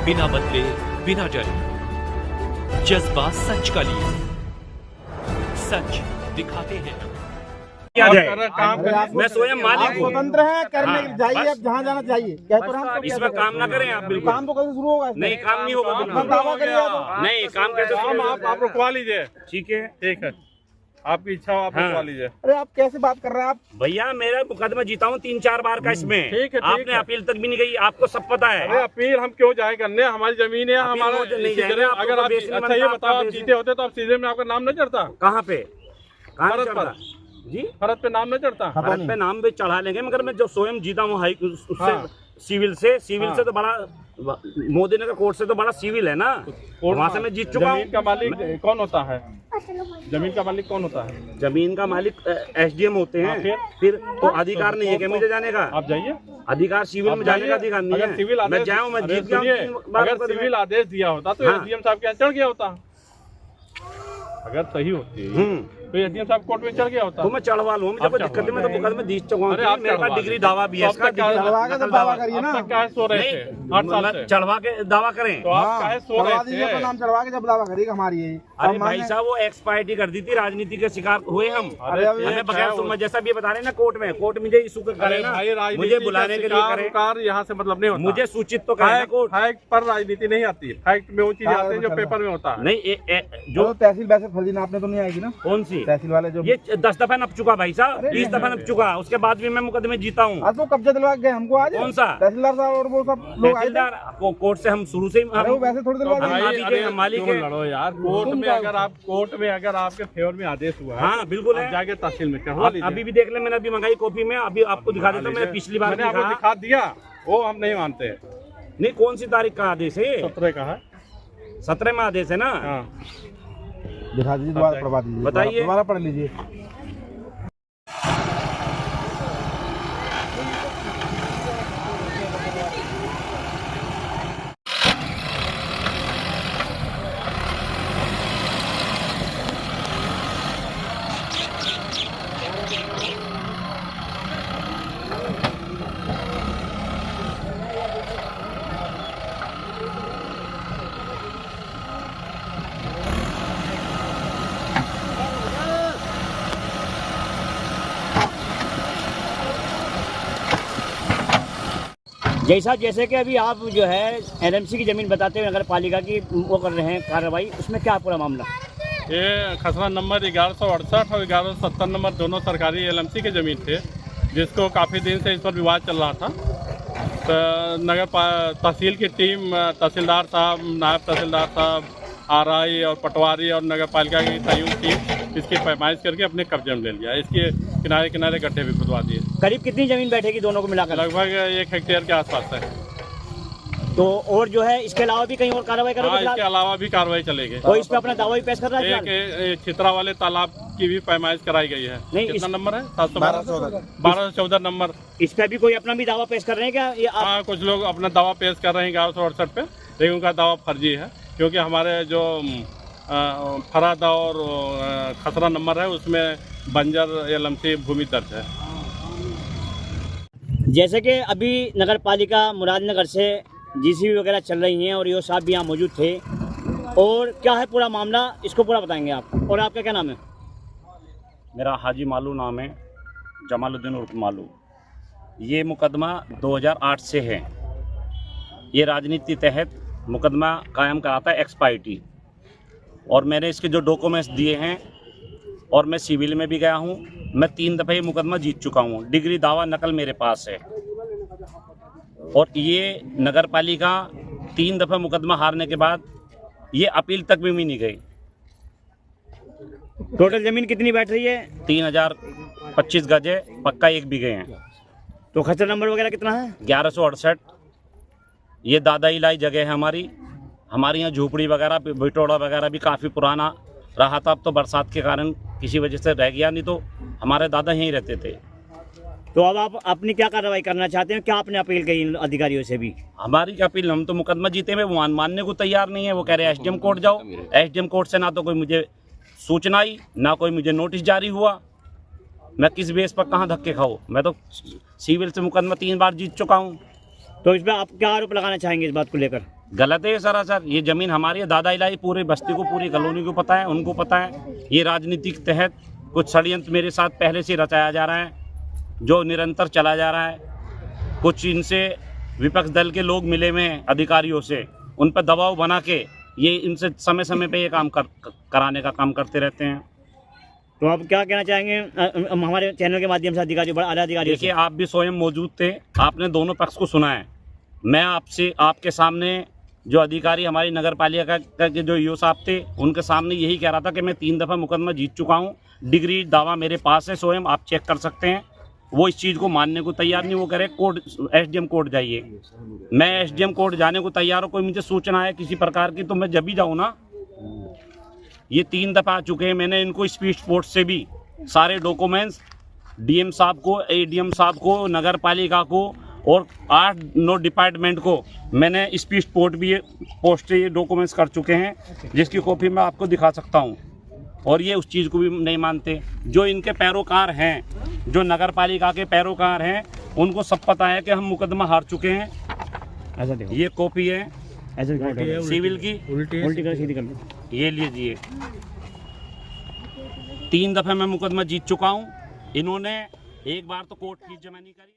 बिना बदले बिना डरे, जज्बा सच का लिए, सच दिखाते हैं। क्या जाए? मैं स्वयं मालिक हूँ। स्वतंत्र है करने के लिए जाइए, आप जहाँ जाना चाहिए। इसमें काम ना करें आप बिल्कुल। काम तो कल से शुरू होगा। नहीं, काम नहीं होगा बिल्कुल। दावा करिए तो। नहीं, काम कैसे काम आप रुकवा लीजिए। ठीक है, ठीक है, आपकी इच्छा हो आप रुकवा लीजिए। अरे आप कैसे बात कर रहे हैं आप? भैया मेरा मुकदमा जीता हूँ 3-4 बार का इसमें। ठीक है, आपने अपील तक भी नहीं गई, आपको सब पता है। अरे अपील हम क्यों जाए करने, हमारी जमीन है, हमारा नहीं जाएंगे, आपको अगर आप बेचने अच्छा ये बनता, बताओ, आप आपका जीते होते तो आप सीधे में आपका नाम न चढ़ता? कहाँ पे? कहाँ फरज चढ़ा? पर जी, फरज पे नाम न चढ़ता? भारत पे नाम भी चढ़ा लेंगे, मगर मैं जो स्वयं जीता हूँ हाई उससे हाँ। सिविल से तो बड़ा मोदी नगर कोर्ट से तो बड़ा सिविल है ना, वहाँ से मैं जीत चुका हूँ। जमीन का मालिक कौन होता है? जमीन का मालिक कौन होता है? जमीन का मालिक SDM होते हैं। फिर तो अधिकार नहीं है क्या मुझे जाने का? आप जाइए, अधिकार सिविल में जाने का अधिकार नहीं अगर सिविल है। आदेश मैं जाऊँ, मैं जीत गया हूँ। अगर सिविल आदेश दिया होता तो हाँ। SDM साहब के यहाँ चढ़ गया होता। अगर सही होती तो SDM साहब कोर्ट में चढ़ गया होता। तो मैं चढ़वा लूँ, मुझे कोई दिक्कत नहीं, मैं तो मुकदमे जीत चुका अरे आप हूँ। मेरे पास चढ़वा डिग्री दावा भी है इसका। चढ़वा के तो दावा करिए ना। अब तक काहे सो रहे थे? 8 साल से चढ़वा के दावा करें। तो आप काहे सो चढ़वा रहे दीजिए, अपना थे? नाम चढ़वा के जब दावा करिएगा हमारी यही। अरे भाई साहब, वो एक्सपायरिटी कर दी थी, राजनीति के शिकार हुए हम। अरे अभी हमें बगैर सुनवाई, जैसा भी बता रहे हैं ना कोर्ट मुझे इशू करे ना, भाई राजनीति मुझे बुलाने के लिए करे, कार यहाँ से मतलब नहीं होता। मुझे सूचित तो करे ना कोर्ट। फैक्ट पर राजनीति नहीं आती है, फैक्ट में वो चीज आती है जो पेपर में होता है। नहीं जो तहसील वैसे फर्जी नापने तो नहीं आएगी ना? कौन सी? तहसील वाले जो ये 10 दफा नप चुका भाई साहब, 20 दफा नप चुका, उसके बाद भी मैं मुकदमे जीता हूँ। आज तो कब्जा दिलवा गए हमको। आज कौन सा? तहसीलदार साहब और वो सब लोग आए थे। तहसीलदार कोर्ट से हम शुरू से ही अरे वो वैसे थोड़ी दिलवा हम देंगे। मालिक है। लड़ो यार, कोर्ट में अगर आपके फेवर में आदेश हुआ है, हाँ बिल्कुल है। जाके तहसील में चढ़वा लीजिए। अभी भी देख ले, मैंने अभी मंगाई कॉपी में, अभी आपको दिखा देता हूँ। मैंने पिछली बार मैंने आपको दिखा दिया, वो हम नहीं मानते। नहीं, कौन सी तारीख का आदेश है? 17 का है। 17 में आदेश है ना? हाँ, दिखा दीजिए, दोबारा पढ़वा दीजिए। बताइए। दोबारा पढ़ लीजिए। जैसे कि अभी आप जो है LMC की ज़मीन बताते हुए नगर पालिका की वो कर रहे हैं कार्रवाई, उसमें क्या पूरा मामला? ये खसरा नंबर 1168 और 1170 नंबर दोनों सरकारी LMC के ज़मीन थे, जिसको काफ़ी दिन से इस पर विवाद चल रहा था। तो तहसील की टीम, तहसीलदार साहब, नायब तहसीलदार साहब, RI और पटवारी और नगर पालिका की संयुक्त टीम इसकी पैमाइश करके अपने कब्जे में ले लिया। इसके किनारे किनारे गड्ढे भी खुदवा दिए। करीब कितनी ज़मीन बैठेगी दोनों को मिलाकर? लगभग 1 हेक्टेयर के आसपास है। तो और जो है इसके अलावा भी कहीं और कार्रवाई हाँ, करोगे? इसके अलावा भी कार्रवाई चलेगी। कोई इस पे अपना दावा भी पेश कर रहा है? एक छितरा वाले तालाब की भी पैमाइश कराई गई है। नहीं, कितना इस- नंबर है? 1214 नंबर। इस पे भी कोई अपना भी दावा पेश कर रहे हैं क्या? ये आप हाँ, कुछ लोग अपना दावा पेश कर रहे हैं 1168 पे, लेकिन उनका दावा फर्जी है, क्योंकि हमारे जो फराद और खसरा नंबर है उसमें बंजर LMC भूमि दर्ज है। जैसे कि अभी नगर पालिका मुरादनगर से GCB वगैरह चल रही हैं और यो साहब भी यहाँ मौजूद थे, और क्या है पूरा मामला, इसको पूरा बताएंगे आप। और आपका क्या नाम है? मेरा हाजी मालू नाम है, जमालुद्दीन उर्फ मालू। ये मुकदमा 2008 से है। ये राजनीति तहत मुकदमा कायम कराता है एक्सपायरिटी, और मैंने इसके जो डॉक्यूमेंट्स दिए हैं, और मैं सिविल में भी गया हूँ। मैं 3 दफ़ा ये मुकदमा जीत चुका हूँ। डिग्री दावा नकल मेरे पास है, और ये नगर पालिका 3 दफ़ा मुकदमा हारने के बाद ये अपील तक भी नहीं गई। टोटल ज़मीन कितनी बैठ रही है? 3025 गज है, पक्का 1 बीघे हैं। तो खसरा नंबर वगैरह कितना है? 1168। ये दादा इलाई जगह है हमारी यहाँ झोपड़ी वगैरह बिटोड़ा वगैरह भी काफ़ी पुराना रहा था। अब तो बरसात के कारण किसी वजह से रह गया, नहीं तो हमारे दादा यहीं रहते थे। तो अब आप अपनी क्या कार्रवाई करना चाहते हैं? क्या आपने अपील की इन अधिकारियों से भी? हमारी अपील, हम तो मुकदमा जीते हुए वो मानने को तैयार नहीं है। वो कह रहे हैं SDM कोर्ट जाओ। SDM कोर्ट से ना तो कोई मुझे सूचना आई, ना कोई मुझे नोटिस जारी हुआ। मैं किस बेस पर कहाँ धक्के खाऊँ? मैं तो सिविल से मुकदमा 3 बार जीत चुका हूँ। तो इस पर आप क्या आरोप लगाना चाहेंगे इस बात को लेकर? गलत है सरासर। ये ज़मीन हमारी है, दादा इलाही पूरे बस्ती को, पूरी कॉलोनी को पता है, उनको पता है। ये राजनीति के तहत कुछ षड्यंत्र मेरे साथ पहले से रचाया जा रहा है, जो निरंतर चला जा रहा है। कुछ इनसे विपक्ष दल के लोग मिले हुए हैं अधिकारियों से, उन पर दबाव बना के ये इनसे समय समय पे ये काम कराने का काम करते रहते हैं। तो आप क्या कहना चाहेंगे हमारे चैनल के माध्यम से अधिकारी, बड़ा आला अधिकारी? देखिए, आप भी स्वयं मौजूद थे, आपने दोनों पक्ष को सुना है। मैं आपके सामने जो अधिकारी हमारी नगर पालिका के जो ईओ साहब थे, उनके सामने यही कह रहा था कि मैं 3 दफ़ा मुकदमा जीत चुका हूँ, डिग्री दावा मेरे पास है, स्वयं आप चेक कर सकते हैं। वो इस चीज़ को मानने को तैयार नहीं। वो कह रहे कोर्ट, SDM कोर्ट जाइए। मैं SDM कोर्ट जाने को तैयार हूँ। कोई मुझे सूचना है किसी प्रकार की तो मैं जब भी जाऊँ ना। ये 3 दफ़ा आ चुके हैं। मैंने इनको स्पीड पोस्ट से भी सारे डॉक्यूमेंट्स DM साहब को, ADM साहब को, नगर पालिका को और 8-9 डिपार्टमेंट को मैंने स्पीड पोस्ट से ये डॉक्यूमेंट्स कर चुके हैं, जिसकी कॉपी मैं आपको दिखा सकता हूँ। और ये उस चीज़ को भी नहीं मानते। जो इनके पैरोकार हैं, जो नगर पालिका के पैरोकार हैं, उनको सब पता है कि हम मुकदमा हार चुके हैं। ऐसा देखो, ये कॉपी है ऐसा सिविल की, उल्टी कर सीधी कर लो। ये लीजिए। 3 दफ़े मैं मुकदमा जीत चुका हूँ। इन्होंने एक बार तो कोर्ट फीस जमा नहीं करी।